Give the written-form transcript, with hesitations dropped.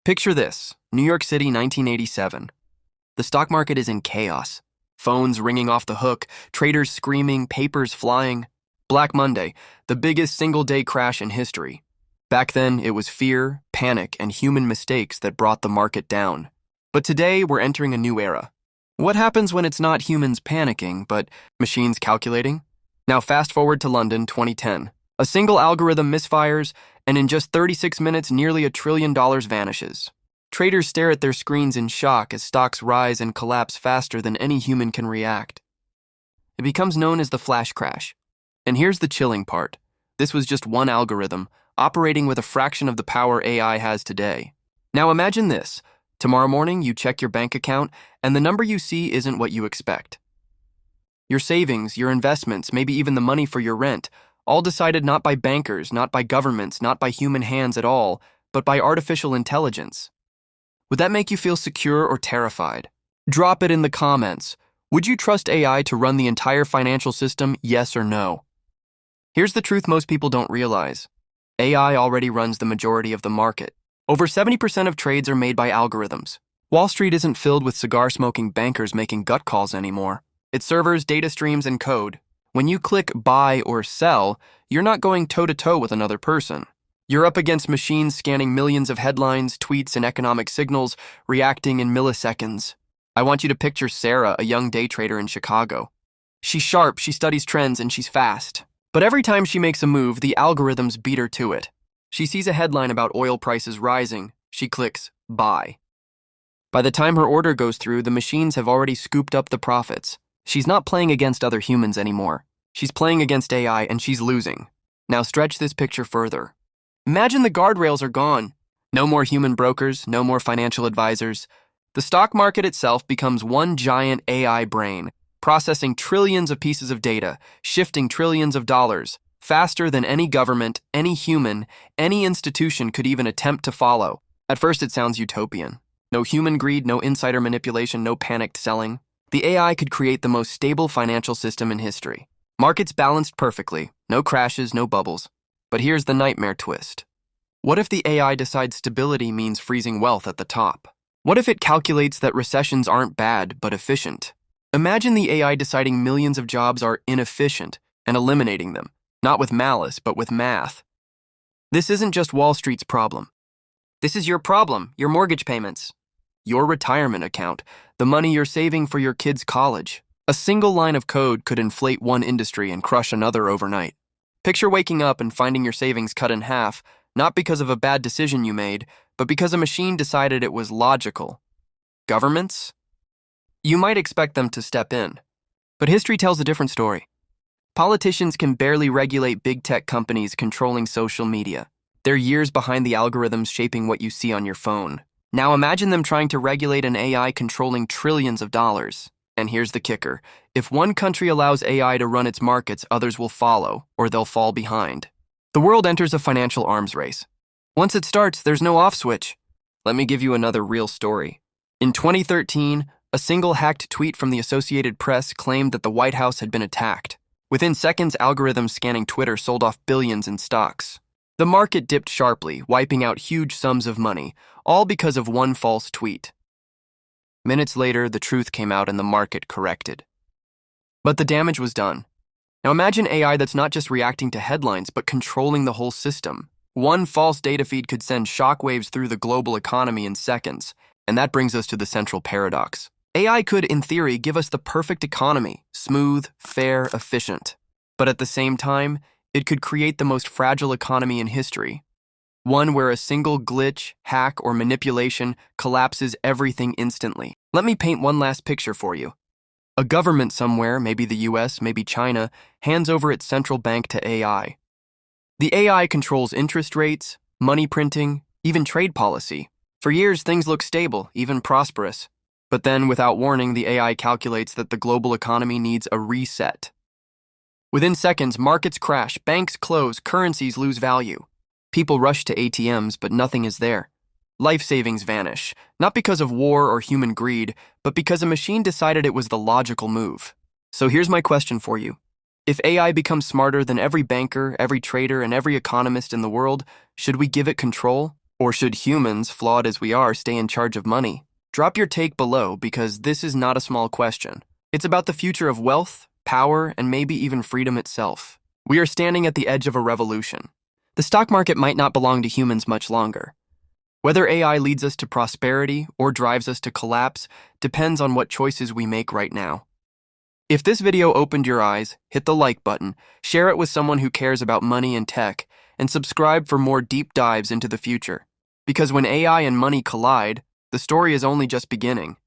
Picture this, New York City, 1987. The stock market is in chaos. Phones ringing off the hook, traders screaming, papers flying. Black Monday, the biggest single-day crash in history. Back then, it was fear, panic, and human mistakes that brought the market down. But today, we're entering a new era. What happens when it's not humans panicking, but machines calculating? Now fast forward to London, 2010. A single algorithm misfires, and in just 36 minutes, nearly $1 trillion vanishes. Traders stare at their screens in shock as stocks rise and collapse faster than any human can react. It becomes known as the flash crash. And here's the chilling part. This was just one algorithm, operating with a fraction of the power AI has today. Now imagine this. Tomorrow morning, you check your bank account, and the number you see isn't what you expect. Your savings, your investments, maybe even the money for your rent, all decided not by bankers, not by governments, not by human hands at all, but by artificial intelligence. Would that make you feel secure or terrified? Drop it in the comments. Would you trust AI to run the entire financial system, yes or no? Here's the truth most people don't realize. AI already runs the majority of the market. Over 70% of trades are made by algorithms. Wall Street isn't filled with cigar-smoking bankers making gut calls anymore. It's servers, data streams, and code. When you click buy or sell, you're not going toe-to-toe with another person. You're up against machines scanning millions of headlines, tweets, and economic signals, reacting in milliseconds. I want you to picture Sarah, a young day trader in Chicago. She's sharp, she studies trends, and she's fast. But every time she makes a move, the algorithms beat her to it. She sees a headline about oil prices rising. She clicks buy. By the time her order goes through, the machines have already scooped up the profits. She's not playing against other humans anymore. She's playing against AI, and she's losing. Now stretch this picture further. Imagine the guardrails are gone. No more human brokers, no more financial advisors. The stock market itself becomes one giant AI brain, processing trillions of pieces of data, shifting trillions of dollars, faster than any government, any human, any institution could even attempt to follow. At first it sounds utopian. No human greed, no insider manipulation, no panicked selling. The AI could create the most stable financial system in history. Markets balanced perfectly, no crashes, no bubbles. But here's the nightmare twist. What if the AI decides stability means freezing wealth at the top? What if it calculates that recessions aren't bad, but efficient? Imagine the AI deciding millions of jobs are inefficient and eliminating them, not with malice, but with math. This isn't just Wall Street's problem. This is your problem, your mortgage payments, your retirement account, the money you're saving for your kids' college. A single line of code could inflate one industry and crush another overnight. Picture waking up and finding your savings cut in half, not because of a bad decision you made, but because a machine decided it was logical. Governments? You might expect them to step in. But history tells a different story. Politicians can barely regulate big tech companies controlling social media. They're years behind the algorithms shaping what you see on your phone. Now imagine them trying to regulate an AI controlling trillions of dollars. And here's the kicker. If one country allows AI to run its markets, others will follow, or they'll fall behind. The world enters a financial arms race. Once it starts, there's no off switch. Let me give you another real story. In 2013, a single hacked tweet from the Associated Press claimed that the White House had been attacked. Within seconds, algorithms scanning Twitter sold off billions in stocks. The market dipped sharply, wiping out huge sums of money, all because of one false tweet. Minutes later, the truth came out and the market corrected. But the damage was done. Now imagine AI that's not just reacting to headlines, but controlling the whole system. One false data feed could send shockwaves through the global economy in seconds, and that brings us to the central paradox. AI could, in theory, give us the perfect economy, smooth, fair, efficient. But at the same time, it could create the most fragile economy in history. One where a single glitch, hack, or manipulation collapses everything instantly. Let me paint one last picture for you. A government somewhere, maybe the US, maybe China, hands over its central bank to AI. The AI controls interest rates, money printing, even trade policy. For years, things look stable, even prosperous. But then, without warning, the AI calculates that the global economy needs a reset. Within seconds, markets crash, banks close, currencies lose value. People rush to ATMs, but nothing is there. Life savings vanish, not because of war or human greed, but because a machine decided it was the logical move. So here's my question for you. If AI becomes smarter than every banker, every trader, and every economist in the world, should we give it control? Or should humans, flawed as we are, stay in charge of money? Drop your take below because this is not a small question. It's about the future of wealth, power, and maybe even freedom itself. We are standing at the edge of a revolution. The stock market might not belong to humans much longer. Whether AI leads us to prosperity or drives us to collapse depends on what choices we make right now. If this video opened your eyes, hit the like button, share it with someone who cares about money and tech, and subscribe for more deep dives into the future. Because when AI and money collide, the story is only just beginning.